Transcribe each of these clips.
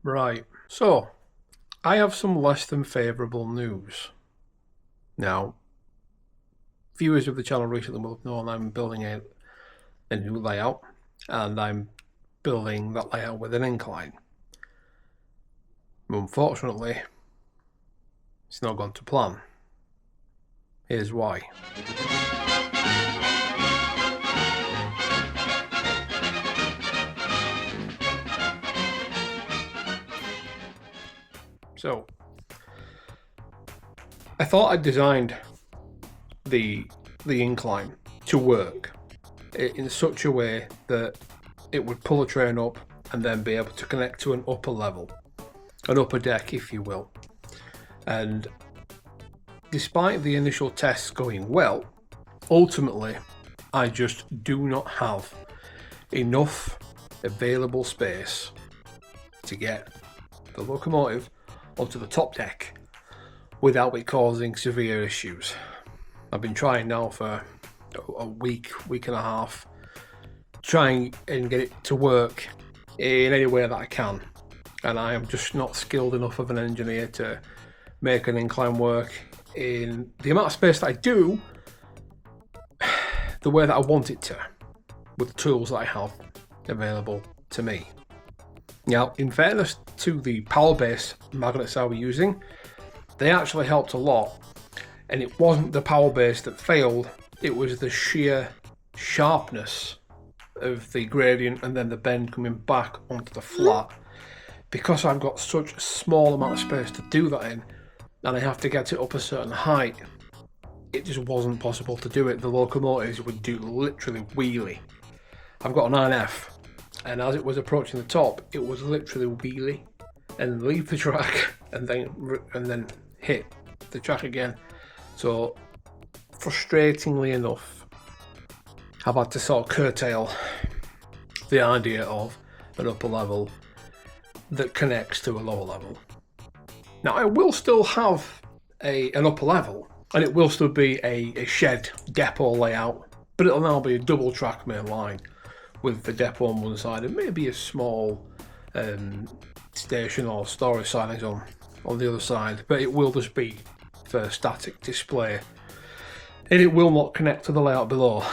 Right, so I have some less than favourable news. Now, viewers of the channel recently will have known I'm building a new layout, and I'm building that layout with an incline. Unfortunately, it's not gone to plan. Here's why. So, I thought I'd designed the incline to work in such a way that it would pull a train up and then be able to connect to an upper level, an upper deck, if you will. And despite the initial tests going well, ultimately, I just do not have enough available space to get the locomotive onto the top deck without it causing severe issues. I've been trying now for a week and a half, trying and get it to work in any way that I can, and I am just not skilled enough of an engineer to make an incline work in the amount of space that I do, the way that I want it to, with the tools that I have available to me. Now, in fairness to the power base magnets I was using, they actually helped a lot, and it wasn't the power base that failed, it was the sheer sharpness of the gradient and then the bend coming back onto the flat. Because I've got such a small amount of space to do that in, and I have to get it up a certain height, it just wasn't possible to do it. The locomotives would do literally wheelie. I've got an 9F, and as it was approaching the top, it was literally wheelie and leave the track and then hit the track again. So, frustratingly enough, I've had to sort of curtail the idea of an upper level that connects to a lower level. Now, I will still have an upper level, and it will still be a shed depot layout, but it'll now be a double track main line with the depot on one side and maybe a small station or storage sidings on the other side, but it will just be for static display, and it will not connect to the layout below.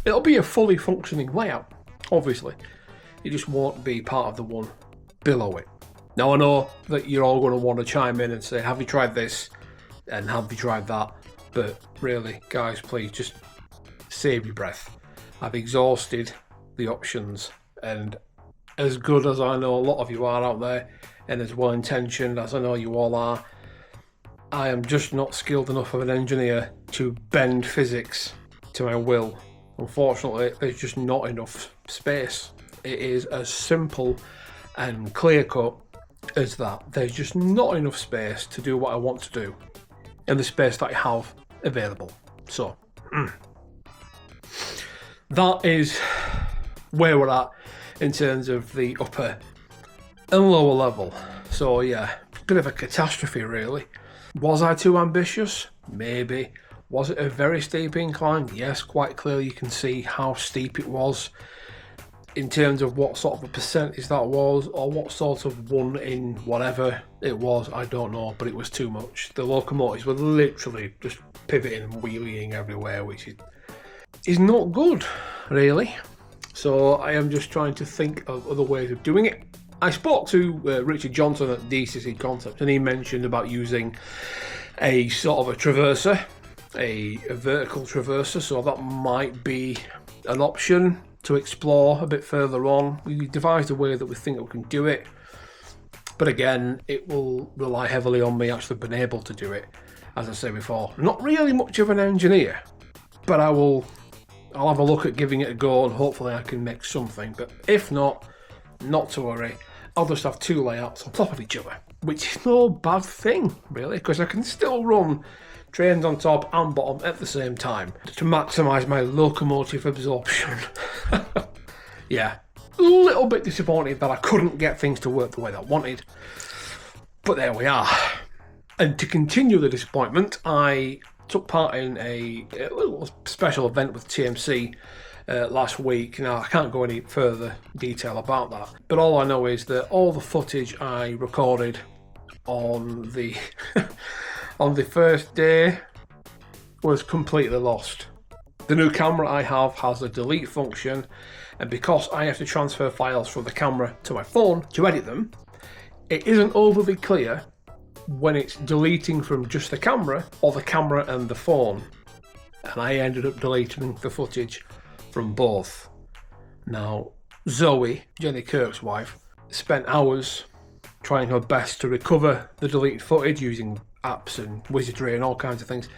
It'll be a fully functioning layout, obviously. It just won't be part of the one below it. Now, I know that you're all going to want to chime in and say, have you tried this and have you tried that? But really, guys, please just save your breath. I've exhausted the options, and as good as I know a lot of you are out there, and as well intentioned as I know you all are, I am just not skilled enough of an engineer to bend physics to my will. Unfortunately, there's just not enough space. It is as simple and clear cut as that. There's just not enough space to do what I want to do in the space that I have available. So, that is where we're at in terms of the upper and lower level. So yeah, bit of a catastrophe really. Was I too ambitious? Maybe. Was it a very steep incline? Yes, quite clearly you can see how steep it was. In terms of what sort of a percentage that was, or what sort of one in whatever it was, I don't know, but it was too much. The locomotives were literally just pivoting and wheeling everywhere, which is not good, really. So I am just trying to think of other ways of doing it. I spoke to Richard Johnson at DCC Concepts, and he mentioned about using a sort of a traverser, a vertical traverser, so that might be an option to explore a bit further on. We devised a way that we think that we can do it, but again, it will rely heavily on me actually being able to do it. As I said before, not really much of an engineer, but I'll have a look at giving it a go, and hopefully I can make something. But if not to worry, I'll just have two layouts on top of each other, which is no bad thing really, because I can still run trains on top and bottom at the same time to maximise my locomotive absorption. Yeah, a little bit disappointed that I couldn't get things to work the way that I wanted, but there we are. And to continue the disappointment, I took part in a little special event with TMC last week. Now, I can't go any further detail about that, but all I know is that all the footage I recorded on the on the first day was completely lost. The new camera I have has a delete function, and because I have to transfer files from the camera to my phone to edit them, it isn't overly clear when it's deleting from just the camera or the camera and the phone. And I ended up deleting the footage from both. Now, Zoe, Jenny Kirk's wife, spent hours trying her best to recover the deleted footage using apps and wizardry and all kinds of things.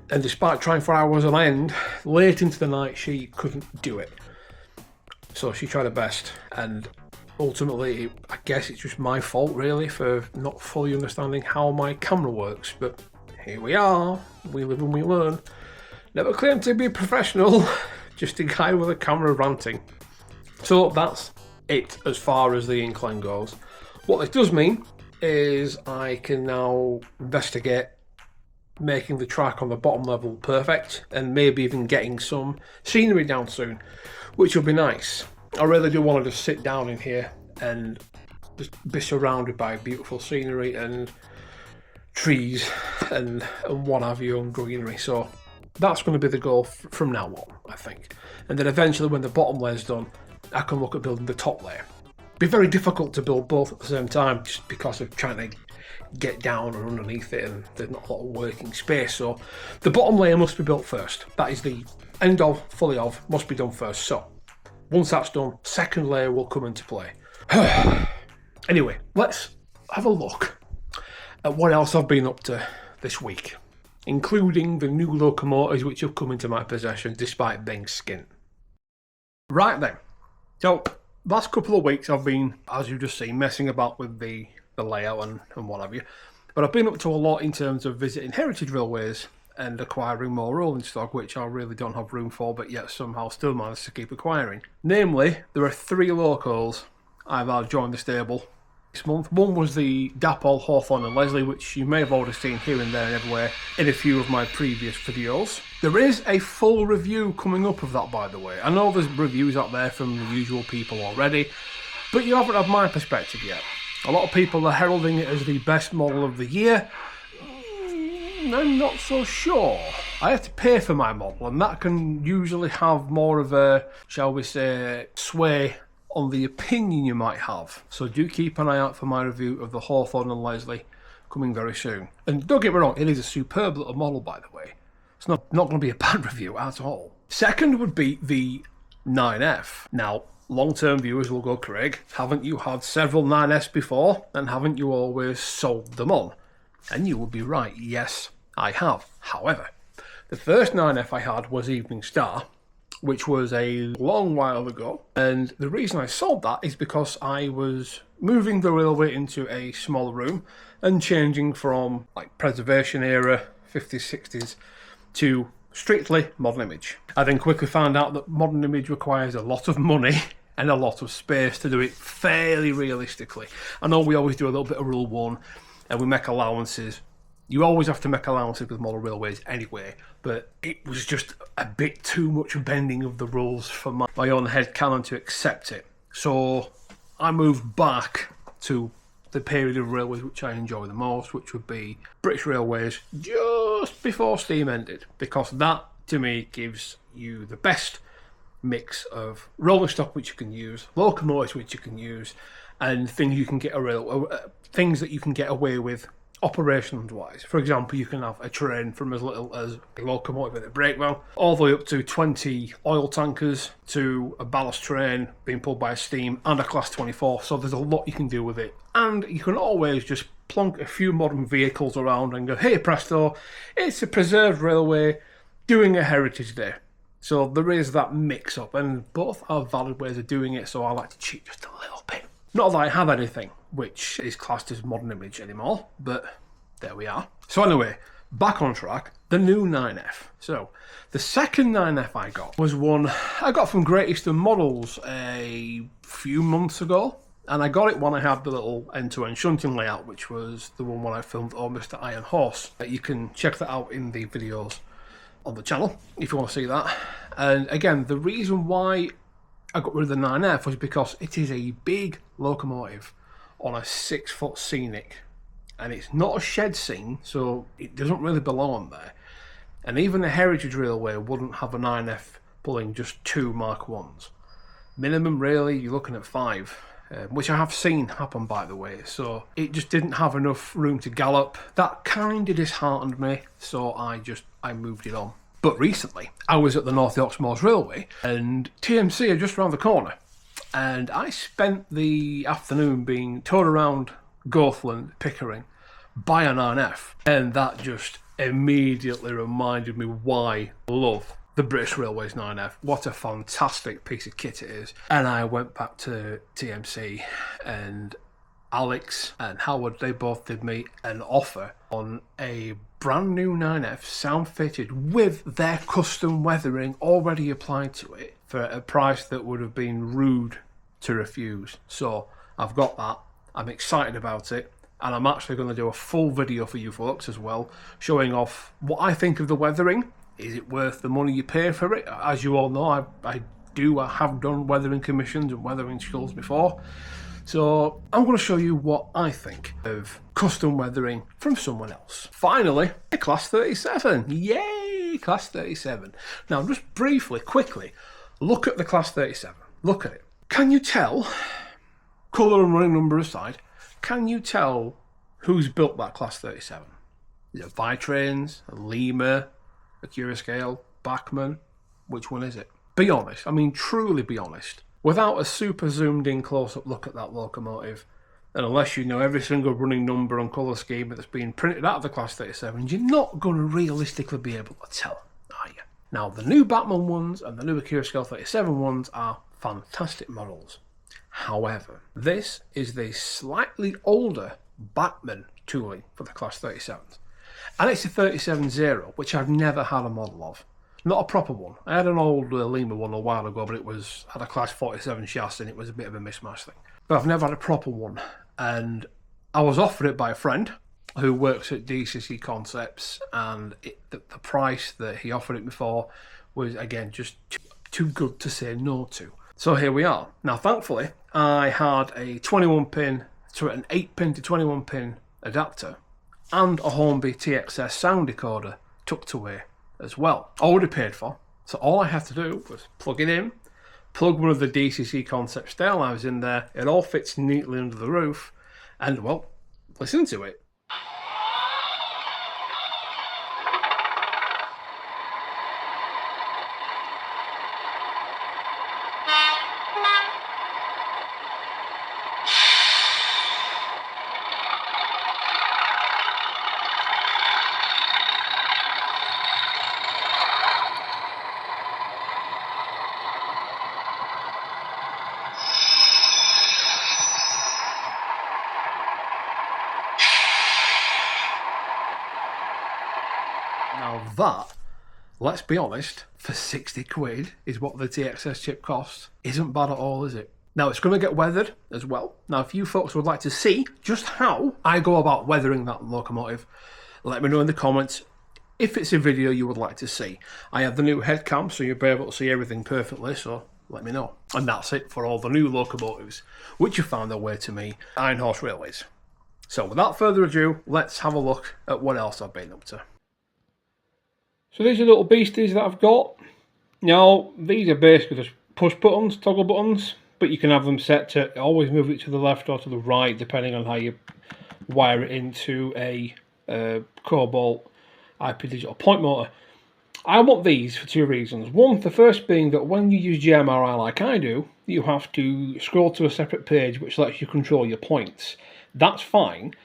And despite trying for hours on end, late into the night she couldn't do it. So she tried her best, and ultimately, I guess it's just my fault really for not fully understanding how my camera works, but here we are, we live and we learn. Never claimed to be a professional, just a guy with a camera ranting. So that's it as far as the incline goes. What this does mean is I can now investigate making the track on the bottom level perfect, and maybe even getting some scenery down soon, which will be nice. I really do want to just sit down in here and just be surrounded by beautiful scenery and trees and what have you, and greenery. So that's going to be the goal from now on, I think. And then eventually when the bottom layer's done, I can look at building the top layer. It'd be very difficult to build both at the same time just because of trying to get down and underneath it, and there's not a lot of working space. So the bottom layer must be built first. That is the end of, fully of, must be done first. So once that's done, second layer will come into play. Anyway, let's have a look at what else I've been up to this week, including the new locomotives which have come into my possession despite being skint. Right then, so last couple of weeks I've been, as you've just seen, messing about with the layout and what have you, but I've been up to a lot in terms of visiting heritage railways and acquiring more rolling stock, which I really don't have room for, but yet somehow still manage to keep acquiring. Namely, there are 3 locos I've had join the stable this month. One was the Dapol, Hawthorne and Leslie, which you may have already seen here and there and everywhere in a few of my previous videos. There is a full review coming up of that, by the way. I know there's reviews out there from the usual people already, but you haven't had my perspective yet. A lot of people are heralding it as the best model of the year. I'm not so sure. I have to pay for my model, and that can usually have more of a, shall we say, sway on the opinion you might have. So do keep an eye out for my review of the Hawthorne and Leslie coming very soon. And don't get me wrong, it is a superb little model, by the way. It's not going to be a bad review at all. Second would be the 9F. Now, long-term viewers will go, Craig, haven't you had several 9S before, and haven't you always sold them on? And you would be right, yes, I have. However, the first 9F I had was Evening Star, which was a long while ago, and the reason I sold that is because I was moving the railway into a smaller room and changing from like preservation era 50s 60s to strictly modern image. I then quickly found out that modern image requires a lot of money and a lot of space to do it fairly realistically. I know we always do a little bit of rule 1 and we make allowances. You always have to make allowances with model railways anyway, but it was just a bit too much bending of the rules for my own head canon to accept it. So I moved back to the period of railways which I enjoy the most, which would be British Railways just before steam ended, because that to me gives you the best mix of rolling stock which you can use, locomotives which you can use, and things you can get things that you can get away with operations wise. For example, you can have a train from as little as a locomotive with a brake van all the way up to 20 oil tankers to a ballast train being pulled by steam and a class 24. So there's a lot you can do with it, and you can always just plonk a few modern vehicles around and go, hey presto, it's a preserved railway doing a heritage day. So there is that mix up, and both are valid ways of doing it, so I like to cheat just a little bit. Not that I have anything which is classed as modern image anymore, but there we are. So anyway, back on track, the new 9F. So the second 9F I got was one I got from Great Eastern Models a few months ago, and I got it when I had the little end-to-end shunting layout, which was the one when I filmed Oh Mr. Iron Horse. You can check that out in the videos on the channel if you want to see that. And again, the reason why I got rid of the 9F was because it is a big locomotive on a 6-foot scenic, and it's not a shed scene, so it doesn't really belong on there. And even a heritage railway wouldn't have a 9F pulling just 2 Mark 1s. Minimum, really, you're looking at 5, which I have seen happen, by the way. So it just didn't have enough room to gallop. That kind of disheartened me, so I moved it on. But recently, I was at the North Yorks Moors Railway, and TMC are just around the corner. And I spent the afternoon being towed around Goathland, Pickering, by a 9F. And that just immediately reminded me why I love the British Railways 9F. What a fantastic piece of kit it is. And I went back to TMC, and Alex and Howard, they both did me an offer on a brand new 9F, sound fitted with their custom weathering already applied to it, for a price that would have been rude to refuse. So I've got that. I'm excited about it. And I'm actually going to do a full video for you folks as well, showing off what I think of the weathering. Is it worth the money you pay for it? As you all know, I have done weathering commissions and weathering schools before. So I'm going to show you what I think of custom weathering from someone else. Finally, Class 37. Yay, Class 37. Now, just briefly, quickly, look at the Class 37. Look at it. Can you tell, colour and running number aside, can you tell who's built that Class 37? Is it Vitrains, a Lima, a Curascale, Bachmann? Which one is it? Be honest. I mean, truly be honest. Without a super zoomed in close-up look at that locomotive, and unless you know every single running number and colour scheme that's been printed out of the Class 37, you're not going to realistically be able to tell, are you? Now, the new Bachmann ones and the new Curascale 37 ones are fantastic models. However, this is the slightly older Bachmann tooling for the Class 37s. And it's a 37-0, which I've never had a model of. Not a proper one. I had an old Lima one a while ago, but it had a Class 47 chassis and it was a bit of a mismatch thing. But I've never had a proper one. And I was offered it by a friend who works at DCC Concepts, and the price that he offered it before was, again, just too good to say no to. So here we are. Now, thankfully, I had a 21-pin, sorry, an 8-pin to 21-pin adapter and a Hornby TXS sound decoder tucked away as well. Already paid for. So all I had to do was plug it in, plug one of the DCC Concept stair lines in there. It all fits neatly under the roof, and, well, listen to it. Now that, let's be honest, for 60 quid is what the TXS chip costs. Isn't bad at all, is it? Now, it's going to get weathered as well. Now, if you folks would like to see just how I go about weathering that locomotive, let me know in the comments if it's a video you would like to see. I have the new head cam, so you'll be able to see everything perfectly, so let me know. And that's it for all the new locomotives, which have found their way to me, Iron Horse Railways. So without further ado, let's have a look at what else I've been up to. So these are little beasties that I've got. Now, these are basically just push buttons, toggle buttons, but you can have them set to always move it to the left or to the right, depending on how you wire it into a Cobalt IP digital point motor. I want these for 2 reasons. One, the first being that when you use JMRI like I do, you have to scroll to a separate page which lets you control your points. That's fine,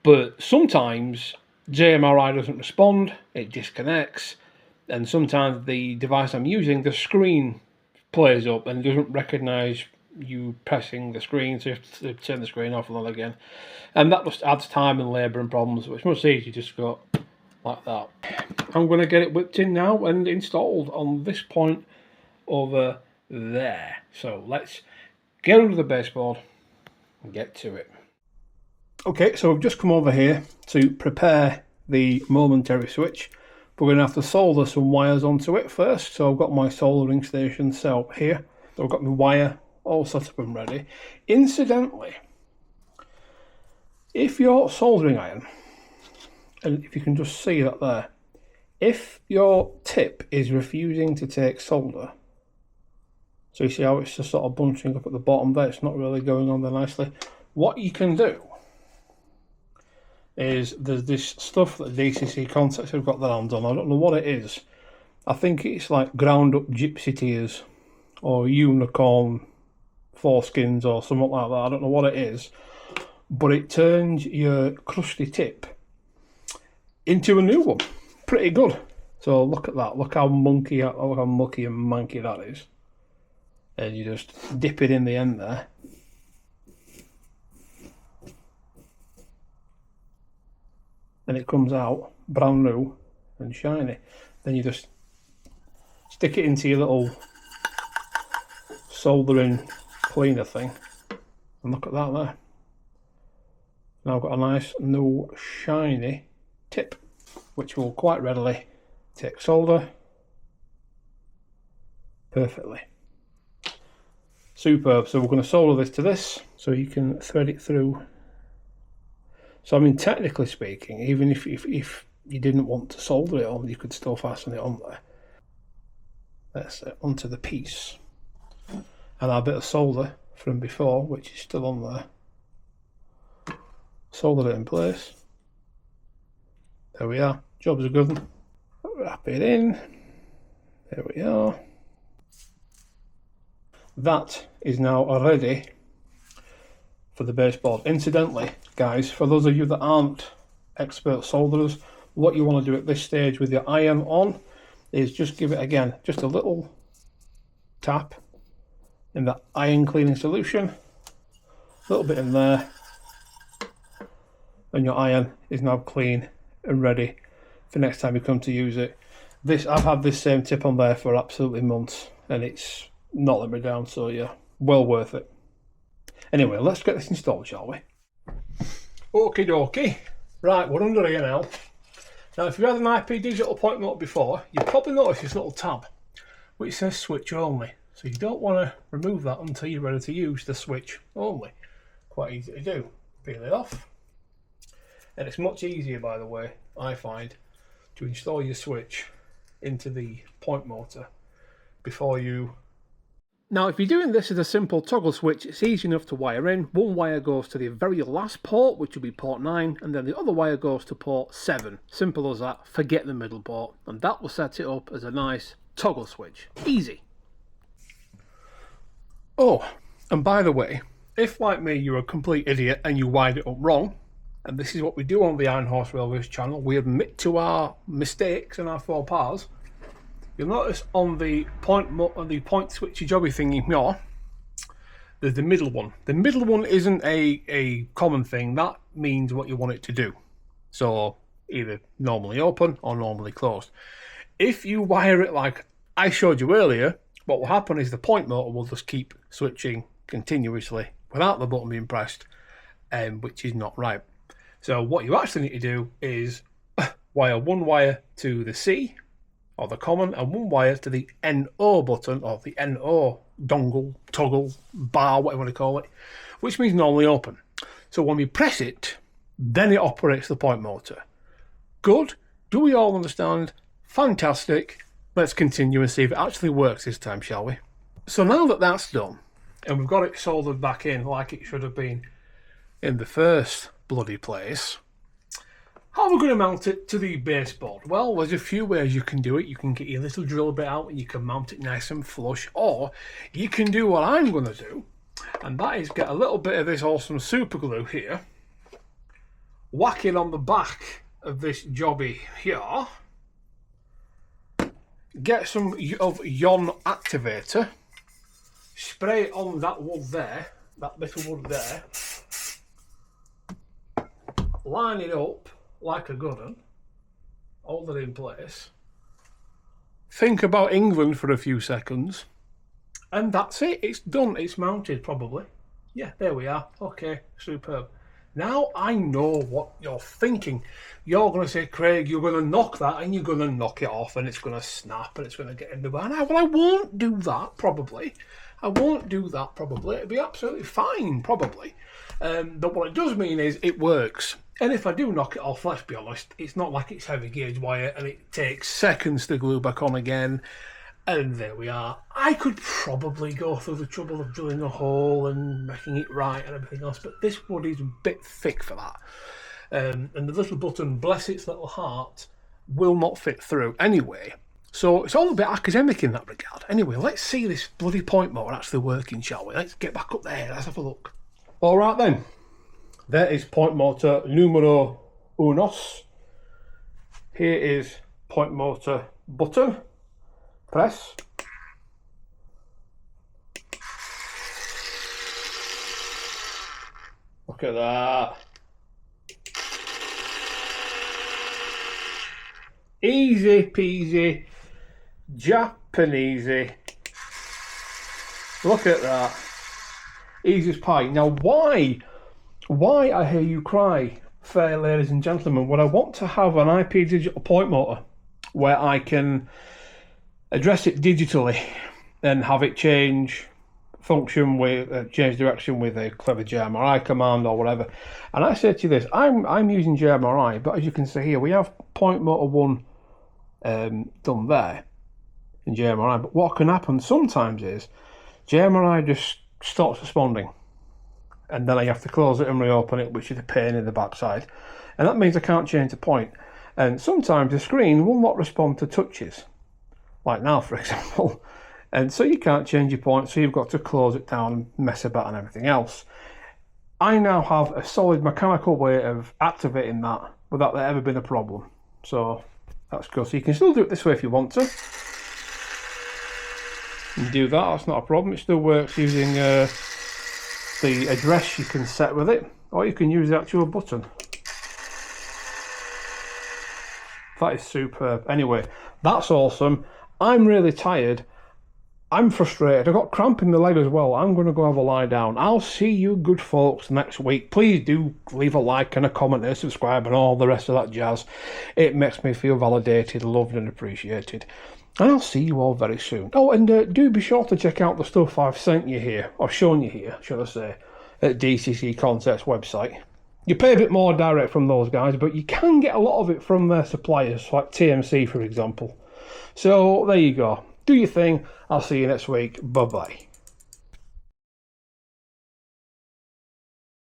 but sometimes JMRI doesn't respond, it disconnects, and sometimes the device I'm using, the screen plays up and doesn't recognise you pressing the screen, so you have to turn the screen off and on again. And that just adds time and labour and problems, so it's much easier just to go like that. I'm going to get it whipped in now and installed on this point over there. So let's get under the baseboard and get to it. Okay, so I've just come over here to prepare the momentary switch we're going to have to solder some wires onto it first. So I've got my soldering station set up here. So I've got my wire all set up and ready. Incidentally, if your soldering iron, and if you can just see that there, if your tip is refusing to take solder, so you see how it's just sort of bunching up at the bottom there, it's not really going on there nicely. What you can do is there's this stuff that DCC Contacts have got their hands on. I don't know what it is. I think it's like ground up gypsy tears or unicorn foreskins or something like that. I don't know what it is, but it turns your crusty tip into a new one. Pretty good. So look at that. Look how mucky and manky that is. And you just dip it in the end there. And it comes out brand new and shiny. Then you just stick it into your little soldering cleaner thing. And look at that there. Now I've got a nice new shiny tip, which will quite readily take solder perfectly. Superb. So we're going to solder this to this so you can thread it through. So I mean, technically speaking, even if you didn't want to solder it on, you could still fasten it on there. That's it, onto the piece. And our bit of solder from before, which is still on there. Solder it in place. There we are. Job's a good one. Wrap it in. There we are. That is now ready for the baseboard. Incidentally, guys, for those of you that aren't expert solderers, what you want to do at this stage with your iron on is just give it, again, just a little tap in that iron cleaning solution, a little bit in there, and your iron is now clean and ready for next time you come to use it. I've had this same tip on there for absolutely months, and it's not let me down, so yeah, well worth it. Anyway, let's get this installed, shall we? Okie dokie. Right, we're under here now. Now, if you've had an IP digital point motor before, you've probably noticed this little tab which says switch only. So you don't want to remove that until you're ready to use the switch only. Quite easy to do. Peel it off. And it's much easier, by the way, I find, to install your switch into the point motor before you... Now, if you're doing this as a simple toggle switch, it's easy enough to wire in. One wire goes to the very last port, which will be port 9, and then the other wire goes to port 7. Simple as that. Forget the middle port. And that will set it up as a nice toggle switch. Easy. Oh, and by the way, if like me you're a complete idiot and you wired it up wrong, and this is what we do on the Iron Horse Railways channel, we admit to our mistakes and our faux pas. You'll notice on the point switchy jobby thingy here, there's the middle one. The middle one isn't a common thing. That means what you want it to do. So either normally open or normally closed. If you wire it like I showed you earlier, what will happen is the point motor will just keep switching continuously without the button being pressed, which is not right. So what you actually need to do is wire one wire to the C, or the common, and one wire to the NO button, or the NO dongle, toggle, bar, whatever you want to call it, which means normally open. So when we press it, then it operates the point motor. Good? Do we all understand? Fantastic. Let's continue and see if it actually works this time, shall we? So now that that's done, and we've got it soldered back in like it should have been in the first bloody place, how are we going to mount it to the baseboard? Well, there's a few ways you can do it. You can get your little drill bit out and you can mount it nice and flush, or you can do what I'm going to do, and that is get a little bit of this awesome super glue here, whack it on the back of this jobby here, get some of yon activator, spray it on that wood there, that bit of wood there, line it up like a good one, hold it in place, think about England for a few seconds, and that's it. It's done. It's mounted probably. Yeah, there we are. Okay, superb. Now I know what you're thinking. You're going to say, Craig, you're going to knock that and you're going to knock it off and it's going to snap and it's going to get in the way. Well, I won't do that, probably. I won't do that, probably. It'll be absolutely fine, probably. But what it does mean is it works. And if I do knock it off, let's be honest, it's not like it's heavy gauge wire and it takes seconds to glue back on again. And there we are. I could probably go through the trouble of drilling a hole and making it right and everything else, but this wood is a bit thick for that. And the little button, bless its little heart, will not fit through anyway. So it's all a bit academic in that regard. Anyway, let's see this bloody point motor actually working, shall we? Let's get back up there, let's have a look. All right then. There is point motor numero unos. Here is point motor button. Press. Look at that. Easy peasy, Japanesey. Look at that. Easy as pie. Now why I hear you cry, fair ladies and gentlemen, would I want to have an IP digital point motor where I can address it digitally and have it change function with change direction with a clever JMRI command or whatever? And I say to you this, I'm using JMRI, but as you can see here, we have point motor 1 done there in JMRI. But what can happen sometimes is JMRI just stops responding, and then I have to close it and reopen it, which is a pain in the backside, and that means I can't change the point. And sometimes the screen will not respond to touches, like now for example, and so you can't change your point, so you've got to close it down and mess about and everything else. I now have a solid mechanical way of activating that without there ever been a problem, so that's good. So you can still do it this way if you want to. And do that, that's not a problem. It still works using the address you can set with it, or you can use the actual button. That is superb. Anyway, that's awesome. I'm really tired. I'm frustrated. I've got cramp in the leg as well. I'm going to go have a lie down. I'll see you good folks next week. Please do leave a like and a comment and subscribe and all the rest of that jazz. It makes me feel validated, loved and appreciated. And I'll see you all very soon. Oh, and do be sure to check out the stuff I've sent you here, or shown you here, should I say, at DCC Concepts website. You pay a bit more direct from those guys, but you can get a lot of it from their suppliers, like TMC, for example. So, there you go. Do your thing. I'll see you next week. Bye-bye.